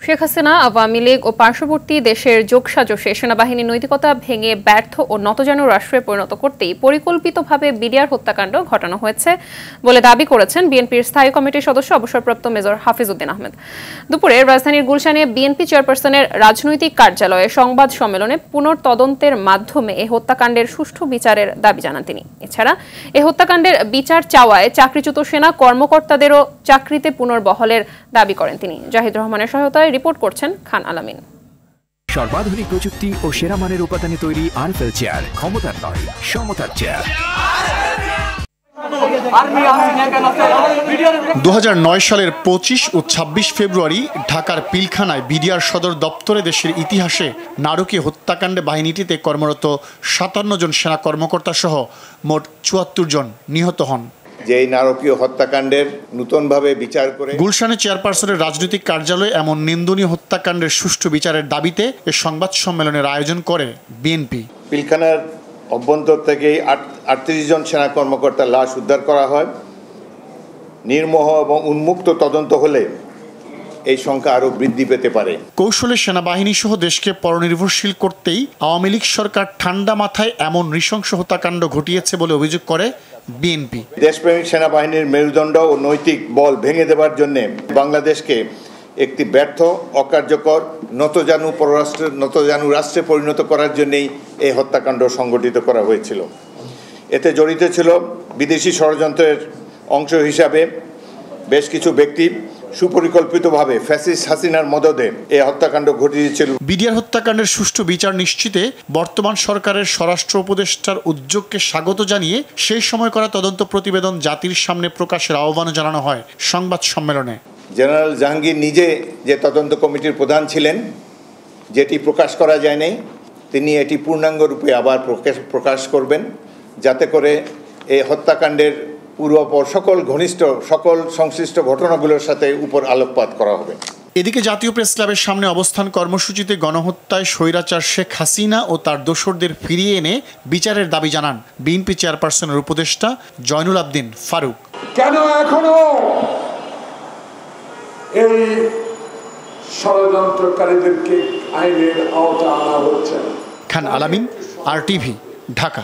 শেখ হাসিনা আওয়ামী লীগ ও পার্শ্ববর্তী দেশের যোগসাজশে সেনাবাহিনীর নৈতিকতা ভেঙে ব্যর্থ ও নতজানু রাষ্ট্রে পরিণত করতেই পরিকল্পিতভাবে বিডিআর হত্যাকাণ্ড ঘটানো হয়েছে বলে দাবি করেছেন বিএনপির স্থায়ী কমিটির সদস্য অবসরপ্রাপ্ত মেজর হাফিজ উদ্দিন আহমেদ। দুপুরে রাজধানীর গুলশানে বিএনপি চেয়ারপারসনের রাজনৈতিক কার্যালয়ে সংবাদ সম্মেলনে পুনর্তদন্তের মাধ্যমে এই হত্যাকাণ্ডের সুষ্ঠু বিচারের দাবি জানান তিনি। এছাড়া এই হত্যাকাণ্ডের বিচার চাওয়ায় চাকরিচ্যুত সেনা কর্মকর্তাদেরও চাকরিতে পুনর্বহালের দাবি করেন তিনি। জাহিদ রহমানের সহায়তায় রিপোর্ট করছেন খান আলামিন। সর্বাধুনিক প্রযুক্তি ও সেরা মানের উপাদানে তৈরি আরএফএল চেয়ার, ক্ষমতার নয় সমতার চেয়ার। 2009 সালের 25 ও 26 ফেব্রুয়ারি ঢাকার পিলখানায় বিডিআর সদর দপ্তরে দেশের ইতিহাসে নারকীয় হত্যাকাণ্ডে বাহিনীটিতে কর্মরত 57 জন সেনা কর্মকর্তা সহ মোট 74 জন নিহত হন। যে এই নারকীয় হত্যাকাণ্ডের নতুনভাবে বিচার করে গুলশানে চেয়ারপারসনের রাজনৈতিক কার্যালয়ে এমন নিন্দনীয় হত্যাকাণ্ডের সুষ্ঠু বিচারের দাবিতে এ সংবাদ সম্মেলনের আয়োজন করে বিএনপি। পিলখানার অভ্যন্তর থেকেই 38 জন সেনা কর্মকর্তার লাশ উদ্ধার করা হয়। নির্মোহ এবং উন্মুক্ত তদন্ত হলে এই সংখ্যা আরও বৃদ্ধি পেতে পারে। কৌশলে সেনাবাহিনী সহ দেশকে পরনির্ভরশীল করতেই আওয়ামী লীগ সরকার ঠান্ডা মাথায় এমন নৃশংস হত্যাকাণ্ড ঘটিয়েছে বলে অভিযোগ করে বিএনপি। দেশপ্রেমিক সেনাবাহিনীর মেরুদণ্ড ও নৈতিক বল ভেঙে দেওয়ার জন্য বাংলাদেশকে একটি ব্যর্থ, অকার্যকর, নতজানু রাষ্ট্রে পরিণত করার জন্যই এই হত্যাকাণ্ড সংগঠিত করা হয়েছিল। এতে জড়িত ছিল বিদেশি ষড়যন্ত্রের অংশ হিসাবে বেশ কিছু ব্যক্তি সুপরিকল্পিতভাবে ফ্যাসিস্ট হাসিনার মদদে এই হত্যাকাণ্ড ঘটিয়েছিল। বিডিআর হত্যাকাণ্ডের সুষ্ঠু বিচার নিশ্চিতে বর্তমান সরকারের স্বরাষ্ট্র উপদেষ্টার উদ্যোগকে স্বাগত জানিয়ে সেই সময় করা তদন্ত প্রতিবেদন জাতির সামনে প্রকাশের আহ্বান জানানো হয় সংবাদ সম্মেলনে। জেনারেল জাহাঙ্গীর নিজে যে তদন্ত কমিটির প্রধান ছিলেন, যেটি প্রকাশ করা যায়নি, তিনি এটি পূর্ণাঙ্গ রূপে আবার প্রকাশ করবেন, যাতে করে এই হত্যাকাণ্ডের পূর্বাপর সকল সংশ্লিষ্ট ঘটনাগুলোর সাথে উপর আলোকপাত করা হবে। এদিকে জাতীয় প্রেস ক্লাবের সামনে অবস্থান কর্মসূচিতে গণহত্যায় স্বৈরাচার শেখ হাসিনা ও তার দোসরদের ফিরিয়ে এনে বিচারের দাবি জানান বিএনপি চেয়ারপারসনের উপদেষ্টা জয়নুল আবদিন ফারুক। কেন এখনো এই ষড়যন্ত্রকারীদেরকে আইনের আওতায় আনা হচ্ছে? খান আলামিন, RTV, ঢাকা।